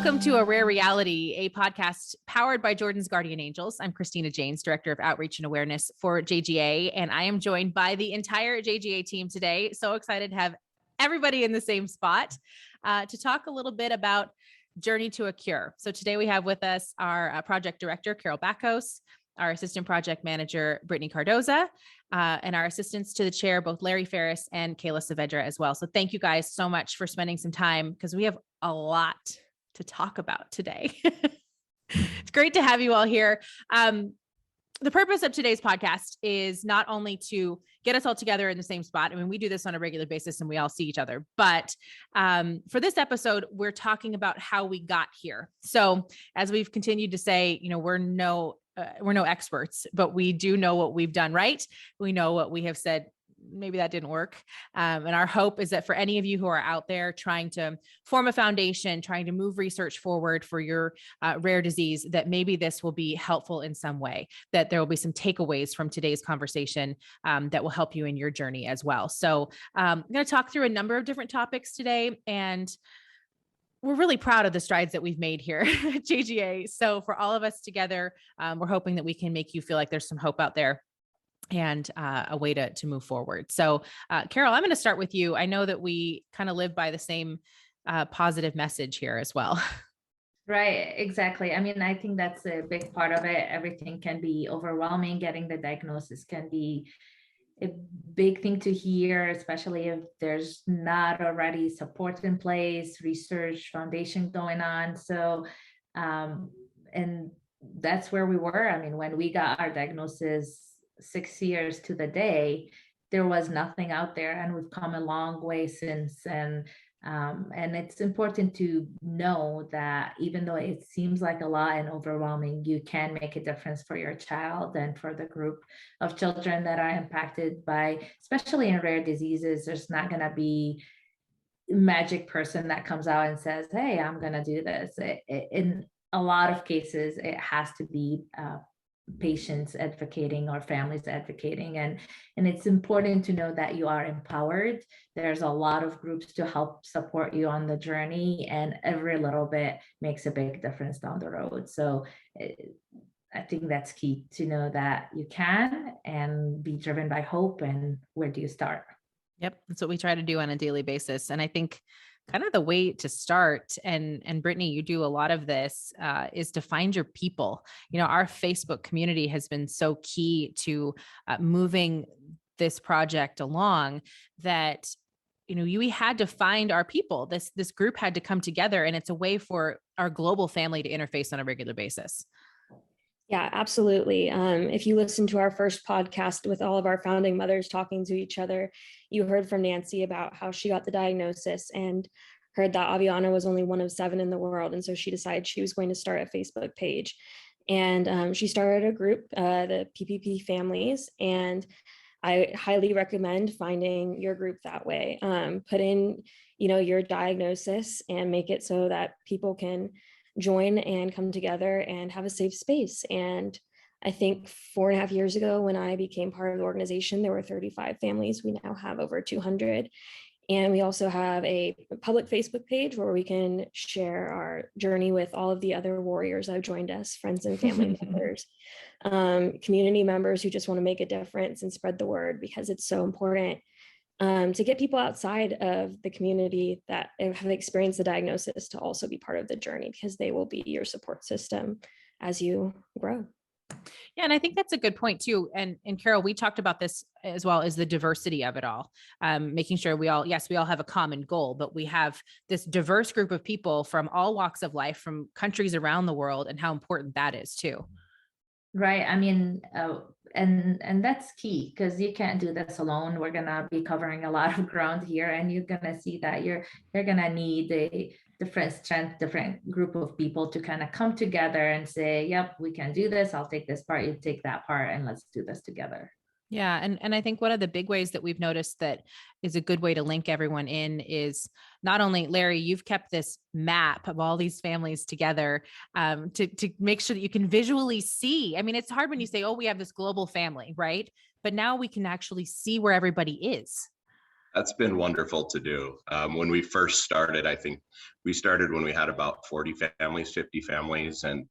Welcome to A Rare Reality, a podcast powered by Jordan's Guardian Angels. I'm Christina Janes, Director of Outreach and Awareness for JGA, and I am joined by the entire JGA team today. So excited to have everybody in the same spot to talk a little bit about Journey to a Cure. So today we have with us our Project Director, Carol Backhouse, our Assistant Project Manager, Brittany Cardoza, and our assistants to the chair, both Larry Ferris and Kayla Saavedra as well. So thank you guys so much for spending some time because we have a lot to talk about today. It's great to have you all here. The purpose of today's podcast is not only to get us all together in the same spot. I mean, we do this on a regular basis and we all see each other, but for this episode, we're talking about how we got here. So as we've continued to say, we're no experts, but we do know what we've done right. We know what we have said maybe that didn't work. And our hope is that for any of you who are out there trying to form a foundation, trying to move research forward for your rare disease, that maybe this will be helpful in some way, that there will be some takeaways from today's conversation that will help you in your journey as well. So I'm going to talk through a number of different topics today, and we're really proud of the strides that we've made here at JGA. So for all of us together, we're hoping that we can make you feel like there's some hope out there and a way to move forward. So Carol, I'm going to start with you. I know that we kind of live by the same positive message here as well. Right, exactly. I mean, I think that's a big part of it. Everything can be overwhelming. Getting the diagnosis can be a big thing to hear, especially if there's not already support in place, research foundation going on. So, and that's where we were. I mean, when we got our diagnosis 6 years to the day, there was nothing out there, and we've come a long way since. And it's important to know that even though it seems like a lot and overwhelming, you can make a difference for your child and for the group of children that are impacted by, especially in rare diseases. There's not going to be a magic person that comes out and says, hey, I'm going to do this. In a lot of cases, it has to be patients advocating or families advocating, and it's important to know that you are empowered. There's a lot of groups to help support you on the journey, and every little bit makes a big difference down the road. So I think that's key, to know that you can and be driven by hope. And where do you start? Yep, that's what we try to do on a daily basis. And I think kind of the way to start, and Brittany, you do a lot of this, is to find your people. Our Facebook community has been so key to moving this project along, that we had to find our people. This group had to come together, and it's a way for our global family to interface on a regular basis. Yeah, absolutely. If you listen to our first podcast with all of our founding mothers talking to each other, you heard from Nancy about how she got the diagnosis and heard that Aviana was only one of 7 in the world. And so she decided she was going to start a Facebook page. And she started a group, the PPP Families. And I highly recommend finding your group that way. Put in, your diagnosis and make it so that people can join and come together and have a safe space. And I think 4.5 years ago, when I became part of the organization, there were 35 families. We now have over 200. And we also have a public Facebook page where we can share our journey with all of the other warriors that have joined us, friends and family members, community members who just want to make a difference and spread the word, because it's so important to get people outside of the community that have experienced the diagnosis to also be part of the journey, because they will be your support system as you grow. Yeah. And I think that's a good point too. And Carol, we talked about this as well, as the diversity of it all, making sure we all have a common goal, but we have this diverse group of people from all walks of life, from countries around the world, and how important that is too. Right. I mean, and that's key, because you can't do this alone. We're going to be covering a lot of ground here, and you're going to see that you're going to need a different strength, different group of people to kind of come together and say, yep, we can do this. I'll take this part, you take that part, and let's do this together. Yeah. And I think one of the big ways that we've noticed that is a good way to link everyone in is not only, Larry, you've kept this map of all these families together to make sure that you can visually see. I mean, it's hard when you say, oh, we have this global family, right? But now we can actually see where everybody is. That's been wonderful to do. When we first started, I think we started when we had about 40 families, 50 families, and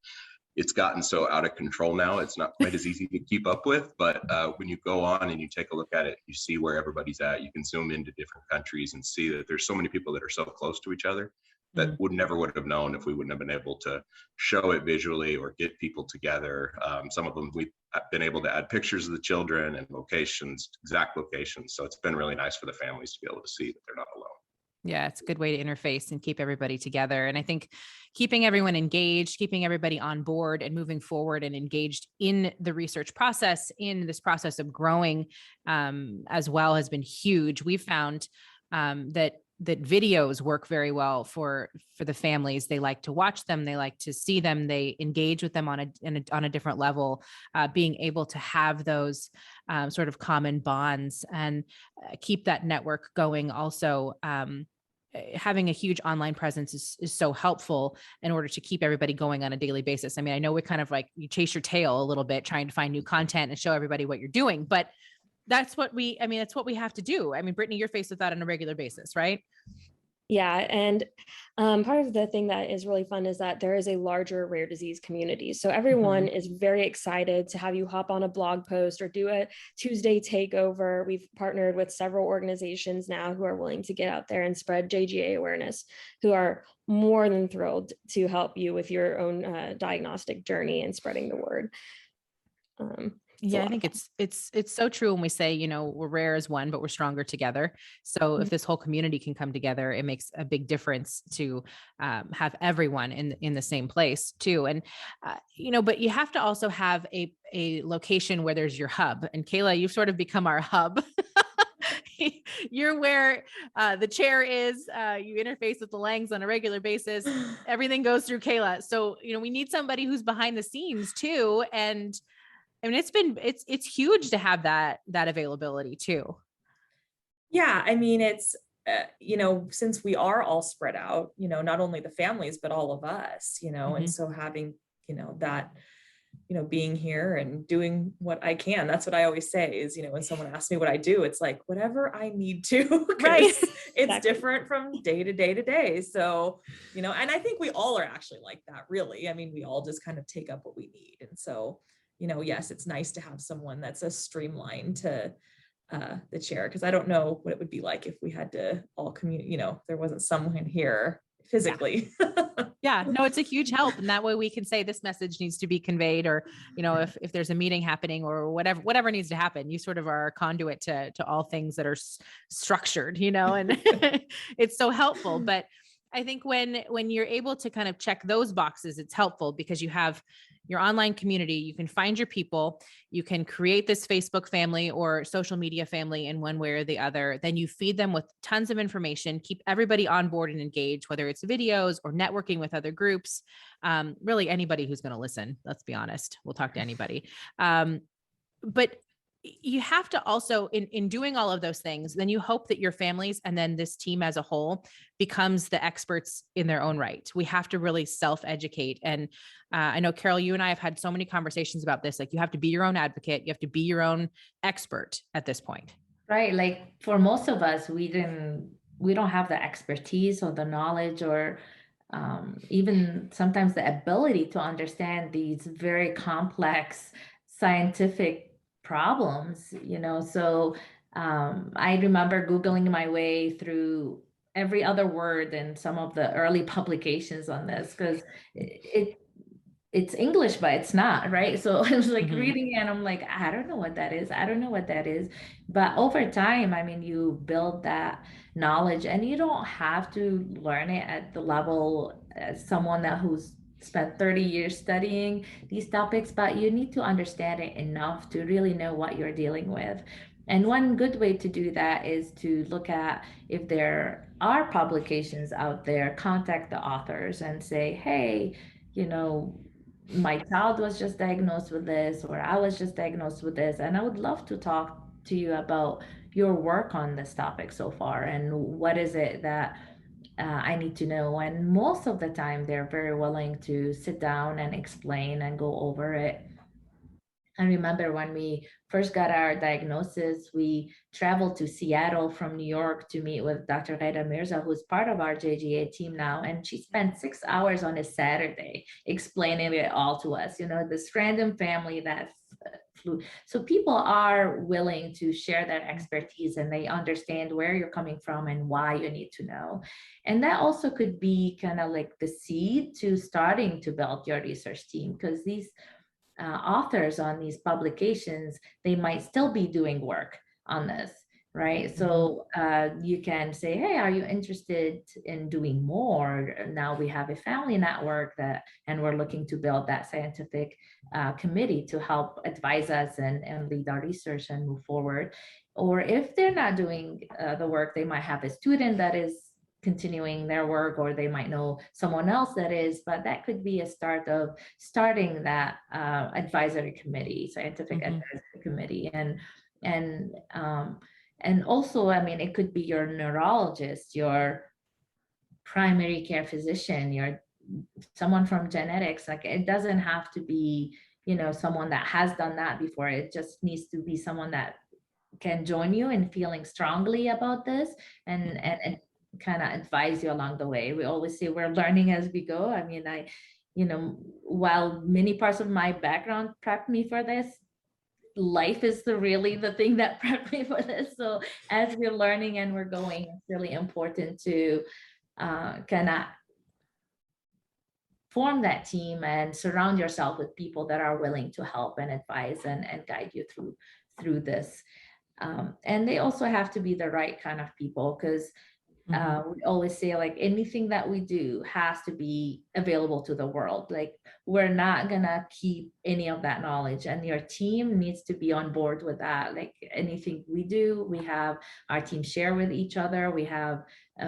it's gotten so out of control now. It's not quite as easy to keep up with, but when you go on and you take a look at it, you see where everybody's at. You can zoom into different countries and see that there's so many people that are so close to each other that would have known if we wouldn't have been able to show it visually or get people together. Some of them we've been able to add pictures of the children and locations, exact locations. So it's been really nice for the families to be able to see that they're not alone. Yeah, it's a good way to interface and keep everybody together. And I think keeping everyone engaged, keeping everybody on board and moving forward and engaged in the research process, in this process of growing as well, has been huge. We've found that videos work very well for the families. They like to watch them. They like to see them. They engage with them on a different level, being able to have those sort of common bonds and keep that network going. Also, having a huge online presence is so helpful in order to keep everybody going on a daily basis. I mean, I know we're kind of like, you chase your tail a little bit trying to find new content and show everybody what you're doing, but that's what we have to do. I mean, Brittany, you're faced with that on a regular basis, right? Yeah. And part of the thing that is really fun is that there is a larger rare disease community. So everyone is very excited to have you hop on a blog post or do a Tuesday takeover. We've partnered with several organizations now who are willing to get out there and spread JGA awareness, who are more than thrilled to help you with your own diagnostic journey and spreading the word. Yeah, I think it's so true when we say, you know, we're rare as one, but we're stronger together. So if this whole community can come together, it makes a big difference to have everyone in the same place too. And you know, but you have to also have a location where there's your hub. And Kayla, you've sort of become our hub. You're where the chair is. You interface with the Langs on a regular basis. Everything goes through Kayla. So, you know, we need somebody who's behind the scenes too. And I mean, it's huge to have that availability too. Yeah. I mean, it's, you know, since we are all spread out, you know, not only the families, but all of us, you know, and so having, you know, that, you know, being here and doing what I can, that's what I always say is, you know, when someone asks me what I do, it's like, whatever I need to, right. It's Exactly. different from day to day to day. So, you know, and I think we all are actually like that, really. I mean, we all just kind of take up what we need. And so, you know, yes, it's nice to have someone that's a streamline to the chair, because I don't know what it would be like if we had to all you know, there wasn't someone here physically. Yeah, no, it's a huge help. And that way we can say this message needs to be conveyed, or, you know, if there's a meeting happening or whatever needs to happen, you sort of are a conduit to all things that are structured, you know, and it's so helpful. But I think when you're able to kind of check those boxes, it's helpful because you have your online community, you can find your people, you can create this Facebook family or social media family in one way or the other. Then you feed them with tons of information, keep everybody on board and engaged, whether it's videos or networking with other groups, really anybody who's going to listen, let's be honest, we'll talk to anybody. But you have to also, in doing all of those things, then you hope that your families and then this team as a whole becomes the experts in their own right. We have to really self-educate. And I know, Carol, you and I have had so many conversations about this. Like, you have to be your own advocate. You have to be your own expert at this point. Right. Like, for most of us, we don't have the expertise or the knowledge or even sometimes the ability to understand these very complex scientific problems, you know. So I remember Googling my way through every other word in some of the early publications on this, because it's English, but it's not, right? So I was like reading it and I'm like, I don't know what that is. I don't know what that is. But over time, I mean, you build that knowledge and you don't have to learn it at the level as someone who's spent 30 years studying these topics, but you need to understand it enough to really know what you're dealing with. And one good way to do that is to look at, if there are publications out there, contact the authors and say, hey, you know, my child was just diagnosed with this, or I was just diagnosed with this, and I would love to talk to you about your work on this topic so far, and what is it that I need to know. And most of the time, they're very willing to sit down and explain and go over it. I remember when we first got our diagnosis, we traveled to Seattle from New York to meet with Dr. Raida Mirza, who's part of our JGA team now. And she spent 6 hours on a Saturday explaining it all to us, this random family that flew. So people are willing to share that expertise, and they understand where you're coming from and why you need to know. And that also could be kind of like the seed to starting to build your research team, because these authors on these publications, they might still be doing work on this, right? So you can say, hey, are you interested in doing more? Now we have a family network and we're looking to build that scientific committee to help advise us and lead our research and move forward. Or if they're not doing the work, they might have a student that is continuing their work, or they might know someone else that is, but that could be a start of starting that advisory committee, scientific advisory committee. And also, I mean, it could be your neurologist, your primary care physician, your someone from genetics. Like, it doesn't have to be, someone that has done that before. It just needs to be someone that can join you in feeling strongly about this and kind of advise you along the way. We always say we're learning as we go. I mean, while many parts of my background prepped me for this, life is really the thing that prepped me for this. So as we're learning and we're going, it's really important to kind of form that team and surround yourself with people that are willing to help and advise and guide you through this. And they also have to be the right kind of people, because we always say, like, anything that we do has to be available to the world. Like, we're not gonna keep any of that knowledge, and your team needs to be on board with that. Like, anything we do, we have our team share with each other. We have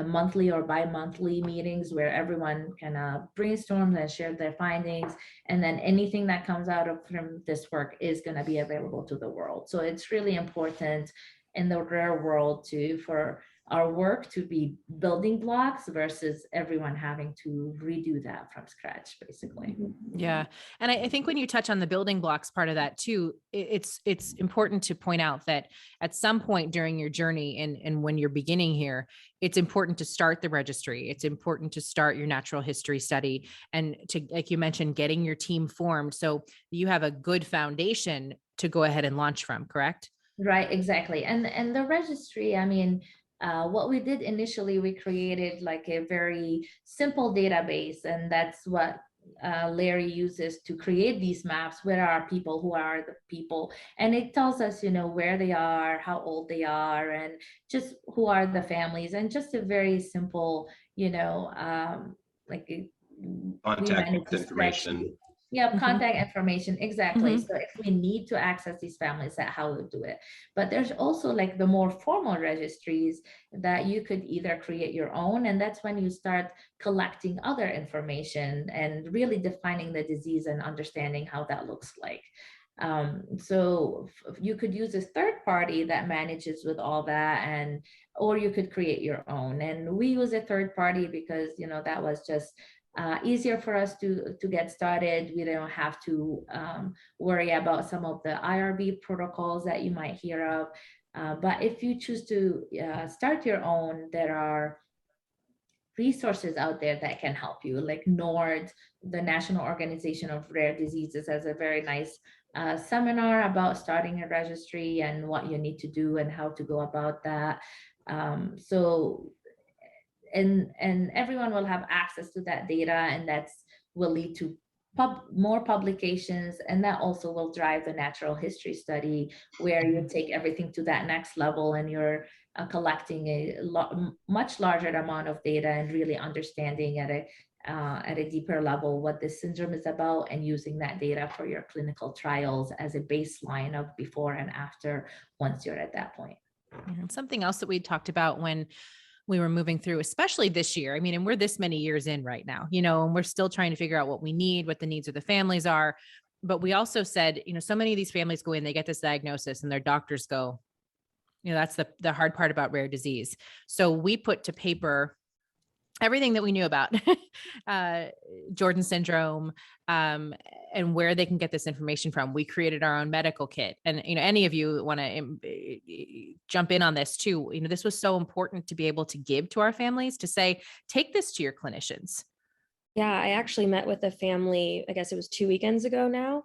monthly or bi-monthly meetings where everyone can brainstorm and share their findings. And then anything that comes out from this work is gonna be available to the world. So it's really important in the rare world for our work to be building blocks versus everyone having to redo that from scratch, basically. Yeah. And I think when you touch on the building blocks part of that too, it's important to point out that at some point during your journey and when you're beginning here, it's important to start the registry. It's important to start your natural history study, and to, like you mentioned, getting your team formed so you have a good foundation to go ahead and launch from, correct? Right, exactly. And the registry, I mean, what we did initially, we created like a very simple database, and that's what Larry uses to create these maps. Where are people? Who are the people? And it tells us, where they are, how old they are, and just who are the families, and just a very simple, like Contact information. Yeah, contact information, exactly. Mhm. So if we need to access these families, that's how we do it. But there's also like the more formal registries that you could either create your own, and that's when you start collecting other information and really defining the disease and understanding how that looks like. So you could use a third party that manages with all that, or you could create your own. And we use a third party because that was just easier for us to get started. We don't have to worry about some of the IRB protocols that you might hear of. But if you choose to start your own, there are resources out there that can help you. Like NORD, the National Organization of Rare Diseases, has a very nice seminar about starting a registry and what you need to do and how to go about that. And everyone will have access to that data, and that's will lead to more publications, and that also will drive the natural history study, where you take everything to that next level, and you're collecting a much larger amount of data and really understanding at a deeper level what this syndrome is about, and using that data for your clinical trials as a baseline of before and after, once you're at that point. And something else that we talked about when we were moving through, especially this year. I mean, and we're this many years in right now, and we're still trying to figure out what we need, what the needs of the families are. But we also said, so many of these families go in, they get this diagnosis, and their doctors go, that's the hard part about rare disease. So we put to paper everything that we knew about Jordan syndrome, and where they can get this information from. We created our own medical kit. And, any of you want to jump in on this too, this was so important to be able to give to our families, to say, take this to your clinicians. Yeah, I actually met with a family, I guess it was 2 weekends ago now,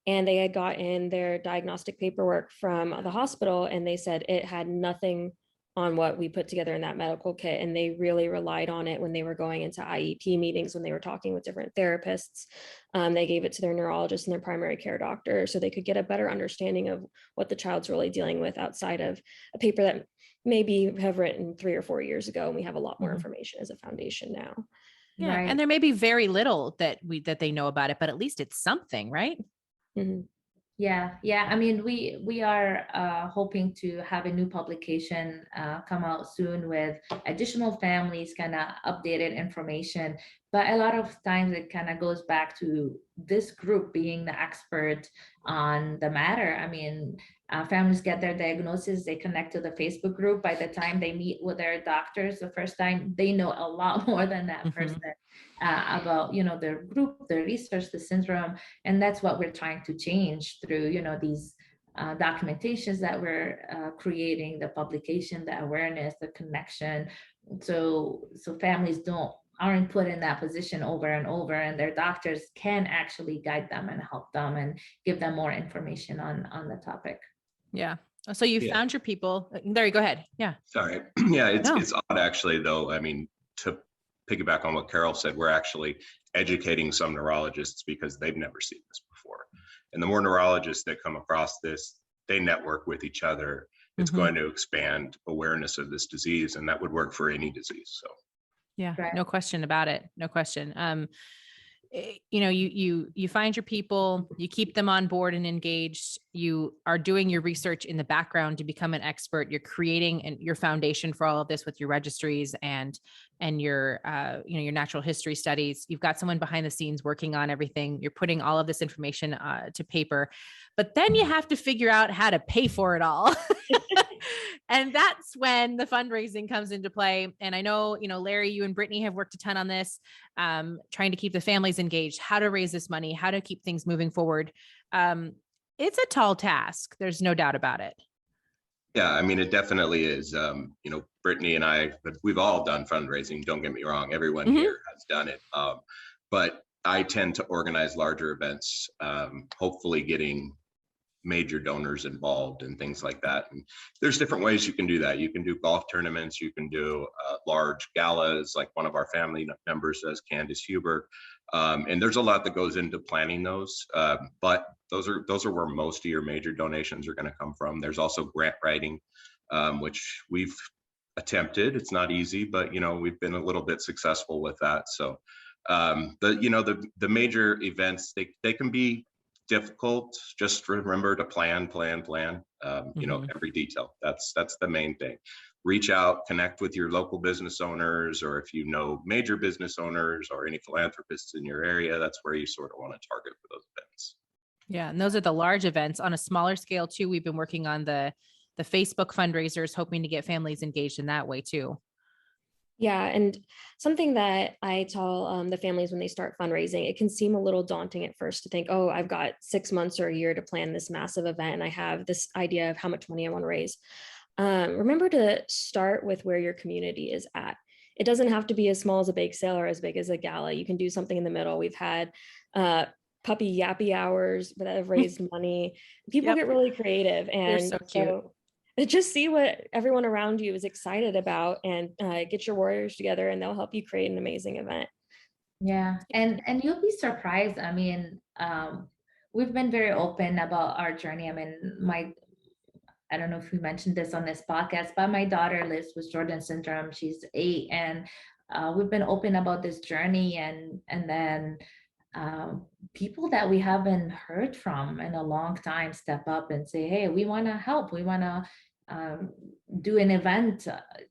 and they had gotten their diagnostic paperwork from the hospital, and they said it had nothing on what we put together in that medical kit. And they really relied on it when they were going into IEP meetings, when they were talking with different therapists. They gave it to their neurologist and their primary care doctor so they could get a better understanding of what the child's really dealing with outside of a paper that maybe have written 3 or 4 years ago. And we have a lot more information as a foundation now. Yeah. Right. And there may be very little that they know about it, but at least it's something, right? Mm-hmm. Yeah. I mean, we are hoping to have a new publication come out soon with additional families, kind of updated information. But a lot of times it kind of goes back to this group being the expert on the matter. I mean, families get their diagnosis, they connect to the Facebook group. By the time they meet with their doctors the first time, they know a lot more than that person about, their group, their research, the syndrome. And that's what we're trying to change through, these documentations that we're creating, the publication, the awareness, the connection. So families aren't put in that position over and over, and their doctors can actually guide them and help them and give them more information on the topic. Yeah. So you found your people. There you go ahead. Yeah. Sorry. Yeah, it's odd actually, though. I mean, to piggyback on what Carol said, we're actually educating some neurologists because they've never seen this before. And the more neurologists that come across this, they network with each other. It's going to expand awareness of this disease, and that would work for any disease. So yeah, Right. no question about it. No question. You find your people, you keep them on board and engaged. You are doing your research in the background to become an expert. You're creating your foundation for all of this with your registries and your your natural history studies. You've got someone behind the scenes working on everything. You're putting all of this information to paper, but then you have to figure out how to pay for it all. And that's when the fundraising comes into play. And I know, Larry, you and Brittany have worked a ton on this, trying to keep the families engaged, how to raise this money, how to keep things moving forward. It's a tall task. There's no doubt about it. yeah, I mean, it definitely is. Brittany and I, we've all done fundraising. Don't get me wrong. Everyone here has done it. But I tend to organize larger events, hopefully getting major donors involved and things like that. And there's different ways you can do that. You can do golf tournaments, you can do large galas like one of our family members does, Candace Huber. And there's a lot that goes into planning those, but those are where most of your major donations are going to come from. There's also grant writing, which we've attempted. It's not easy, but we've been a little bit successful with that. So the major events, they can be difficult. Just remember to plan, every detail. That's the main thing. Reach out, connect with your local business owners, or if you know major business owners or any philanthropists in your area, that's where you sort of want to target for those events. Yeah. And those are the large events. On a smaller scale too, we've been working on the Facebook fundraisers, hoping to get families engaged in that way too. Yeah. And something that I tell the families when they start fundraising, it can seem a little daunting at first to think, oh, I've got 6 months or a year to plan this massive event, and I have this idea of how much money I want to raise. Remember to start with where your community is at. It doesn't have to be as small as a bake sale or as big as a gala. You can do something in the middle. We've had puppy yappy hours that have raised money. People get really creative, and so cute. So just see what everyone around you is excited about, and get your warriors together, and they'll help you create an amazing event. Yeah, and you'll be surprised. I mean, we've been very open about our journey. I mean, I don't know if we mentioned this on this podcast, but my daughter lives with Jordan syndrome. She's 8, and we've been open about this journey, and then people that we haven't heard from in a long time step up and say, hey, we want to help. We want to do an event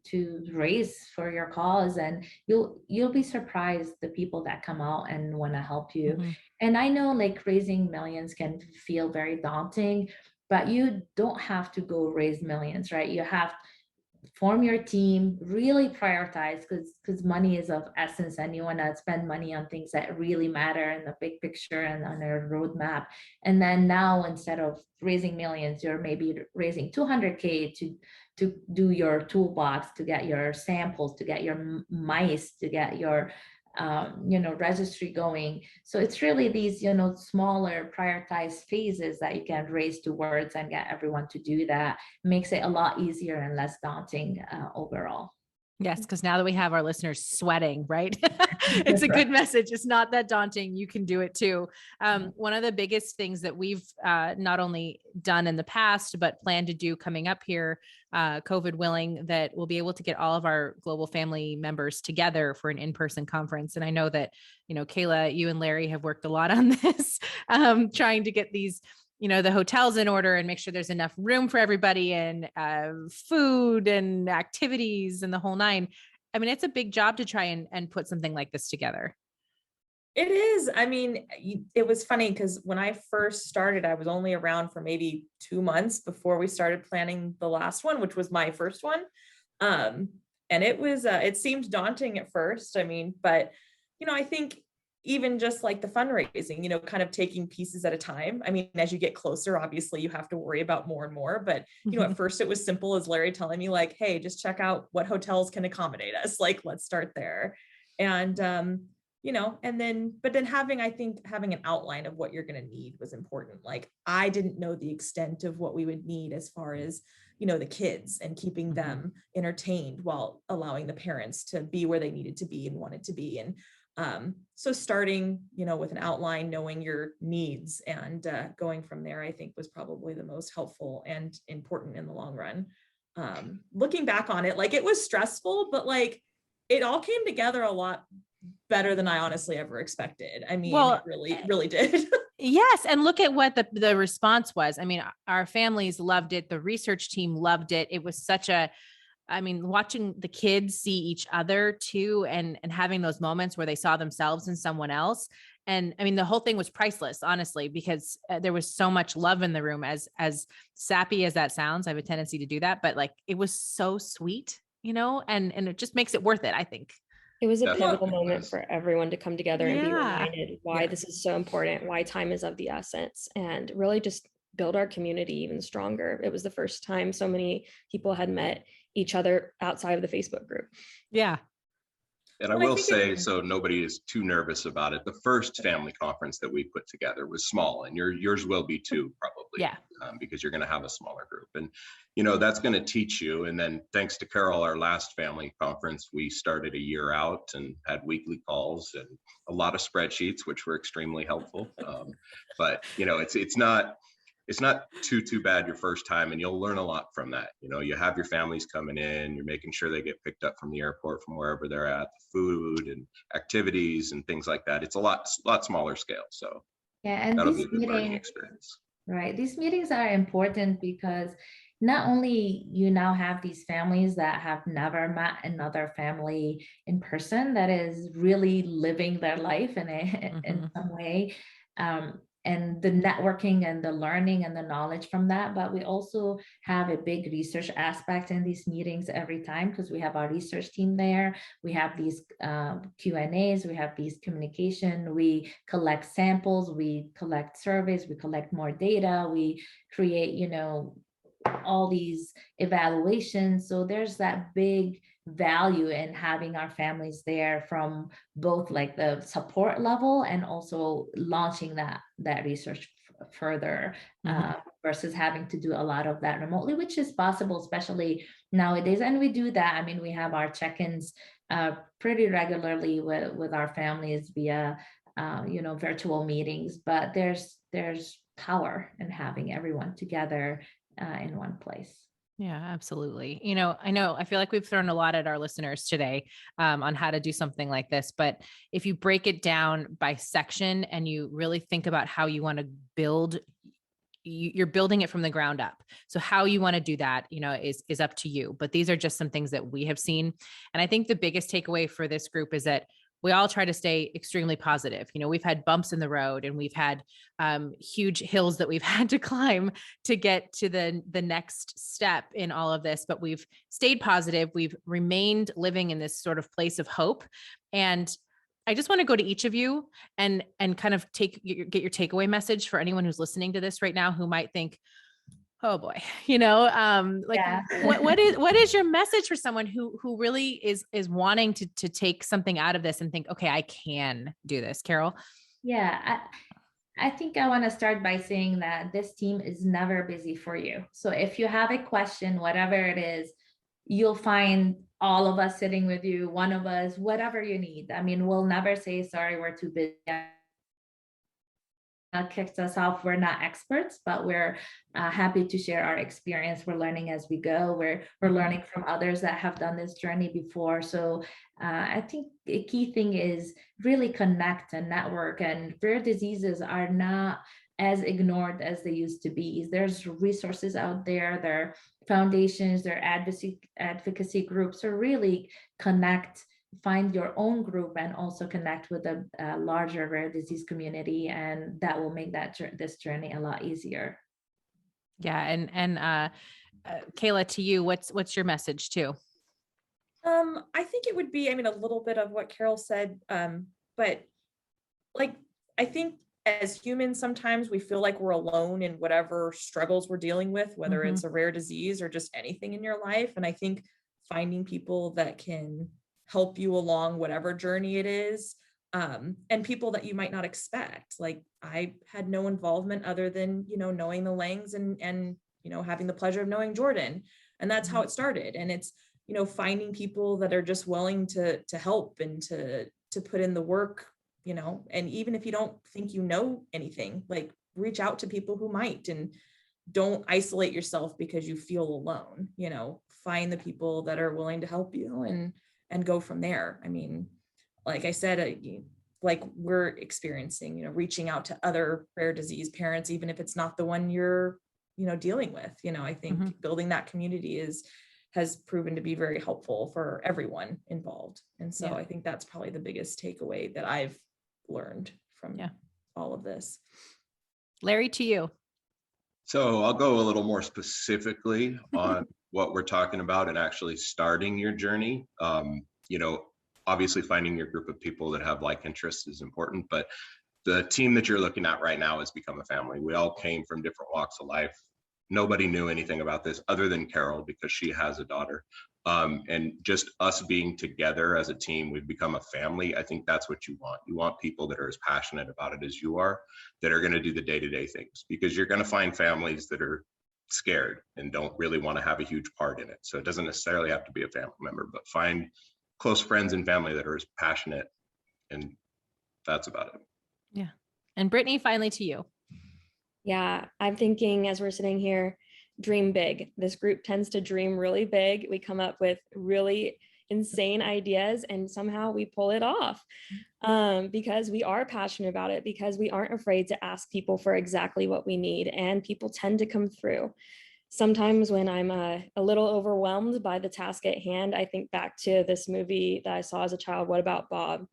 to raise for your cause, and you'll be surprised the people that come out and want to help you. And I know like raising millions can feel very daunting, but you don't have to go raise millions, right? form your team, really prioritize, because money is of essence, and you want to spend money on things that really matter in the big picture and on a roadmap. And then now, instead of raising millions, you're maybe raising 200K to do your toolbox, to get your samples, to get your mice, to get your registry going. So it's really these, smaller prioritized phases that you can raise towards and get everyone to do that. Makes it a lot easier and less daunting overall. Yes, because now that we have our listeners sweating, right? It's a good message. It's not that daunting. You can do it too. One of the biggest things that we've not only done in the past, but plan to do coming up here, COVID willing, that we'll be able to get all of our global family members together for an in-person conference. And I know that, Kayla, you and Larry have worked a lot on this, trying to get these the hotels in order and make sure there's enough room for everybody, and food and activities and the whole nine. I mean, it's a big job to try and put something like this together. It is. I mean, it was funny because when I first started, I was only around for maybe 2 months before we started planning the last one, which was my first one. And it was, it seemed daunting at first. I mean, but, I think even just like the fundraising, kind of taking pieces at a time. I mean, as you get closer, obviously you have to worry about more and more, but, at first it was simple as Larry telling me like, hey, just check out what hotels can accommodate us. Like, let's start there. And, but then having an outline of what you're going to need was important. Like, I didn't know the extent of what we would need as far as, the kids and keeping them entertained while allowing the parents to be where they needed to be and wanted to be. And, so starting, with an outline, knowing your needs and going from there, I think was probably the most helpful and important in the long run. Looking back on it, like, it was stressful, but like it all came together a lot better than I honestly ever expected. I mean, it really, really did. Yes. And look at what the response was. I mean, our families loved it. The research team loved it. It was watching the kids see each other too, and having those moments where they saw themselves in someone else. And I mean, the whole thing was priceless, honestly, because there was so much love in the room. As sappy as that sounds, I have a tendency to do that, but like, it was so sweet, and it just makes it worth it, I think. It was a pivotal moment for everyone to come together and be reminded why this is so important, why time is of the essence, and really just build our community even stronger. It was the first time so many people had met each other outside of the Facebook group. Yeah. And I will say, so nobody is too nervous about it, the first family conference that we put together was small, and yours will be too, probably. Yeah. Because you're going to have a smaller group, and that's going to teach you. And then thanks to Carol, our last family conference, we started a year out and had weekly calls and a lot of spreadsheets, which were extremely helpful. But it's not too bad your first time, and you'll learn a lot from that. You have your families coming in, you're making sure they get picked up from the airport, from wherever they're at, the food and activities and things like that. It's a lot smaller scale. So and that'll be a good learning experience. Right. These meetings are important because not only you now have these families that have never met another family in person that is really living their life in some way, and the networking and the learning and the knowledge from that. But we also have a big research aspect in these meetings every time, because we have our research team there. We have these Q&As, we have these communication, we collect samples, we collect surveys, we collect more data, we create, all these evaluations. So there's that big value in having our families there, from both like the support level and also launching that research further, versus having to do a lot of that remotely, which is possible, especially nowadays. And we do that. I mean, we have our check-ins pretty regularly with our families via virtual meetings, but there's power in having everyone together in one place. Yeah, absolutely. I feel like we've thrown a lot at our listeners today on how to do something like this, but if you break it down by section and you really think about how you want to build, you're building it from the ground up. So how you want to do that, is up to you, but these are just some things that we have seen. And I think the biggest takeaway for this group is that we all try to stay extremely positive. You know, we've had bumps in the road and we've had huge hills that we've had to climb to get to the next step in all of this, but we've stayed positive. We've remained living in this sort of place of hope. And I just want to go to each of you and kind of get your takeaway message for anyone who's listening to this right now who might think, oh boy, Yeah. what is your message for someone who really is wanting to take something out of this and think, okay, I can do this, Carol? Yeah, I think I want to start by saying that this team is never busy for you. So if you have a question, whatever it is, you'll find all of us sitting with you, one of us, whatever you need. I mean, we'll never say, sorry, we're too busy. Kicks us off. We're not experts, but we're happy to share our experience. We're learning as we go. We're learning from others that have done this journey before. So I think a key thing is really connect and network. And rare diseases are not as ignored as they used to be. There's resources out there. There are foundations, there are advocacy groups. So really connect, find your own group, and also connect with a larger rare disease community, and that will make this journey a lot easier. Yeah, and Kayla, to you, what's your message too? I think it would be, I mean, a little bit of what Carol said, but like, I think as humans, sometimes we feel like we're alone in whatever struggles we're dealing with, whether it's a rare disease or just anything in your life. And I think finding people that can help you along whatever journey it is, and people that you might not expect. Like, I had no involvement other than, knowing the Langs and having the pleasure of knowing Jordan. And that's how it started. And it's, finding people that are just willing to help and to put in the work, and even if you don't think you know anything, like, reach out to people who might, and don't isolate yourself because you feel alone. Find the people that are willing to help you and go from there. I mean, like I said, like we're experiencing, reaching out to other rare disease parents, even if it's not the one you're, dealing with. I think building that community has proven to be very helpful for everyone involved. And so I think that's probably the biggest takeaway that I've learned from all of this. Larry, to you. So I'll go a little more specifically on what we're talking about and actually starting your journey. Obviously finding your group of people that have like interests is important, but the team that you're looking at right now has become a family. We all came from different walks of life. Nobody knew anything about this other than Carol, because she has a daughter. And just us being together as a team, we've become a family. I think that's what you want. You want people that are as passionate about it as you are, that are going to do the day-to-day things, because you're going to find families that are scared and don't really want to have a huge part in it. So it doesn't necessarily have to be a family member, but find close friends and family that are as passionate, and that's about it. Yeah. And Brittany, finally to you. Yeah, I'm thinking as we're sitting here, dream big. This group tends to dream really big. We come up with really insane ideas and somehow we pull it off because we are passionate about it, because we aren't afraid to ask people for exactly what we need, and people tend to come through. Sometimes when I'm a little overwhelmed by the task at hand, I think back to this movie that I saw as a child, What About Bob?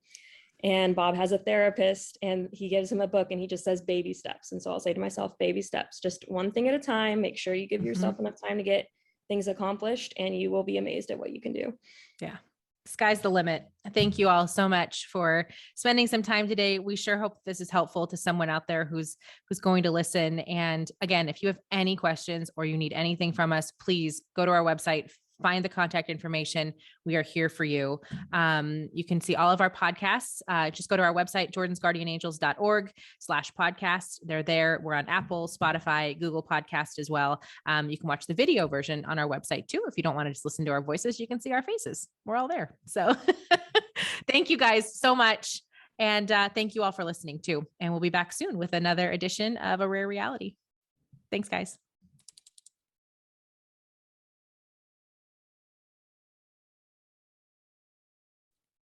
And Bob has a therapist and he gives him a book and he just says baby steps. And so I'll say to myself, baby steps, just one thing at a time. Make sure you give yourself enough time to get things accomplished, and you will be amazed at what you can do. Yeah. Sky's the limit. Thank you all so much for spending some time today. We sure hope this is helpful to someone out there who's going to listen. And again, if you have any questions or you need anything from us, please go to our website, find the contact information. We are here for you. You can see all of our podcasts. Just go to our website, jordansguardianangels.org/podcast. They're there. We're on Apple, Spotify, Google Podcast as well. You can watch the video version on our website too. If you don't want to just listen to our voices, you can see our faces. We're all there. So thank you guys so much. And thank you all for listening too. And we'll be back soon with another edition of A Rare Reality. Thanks, guys.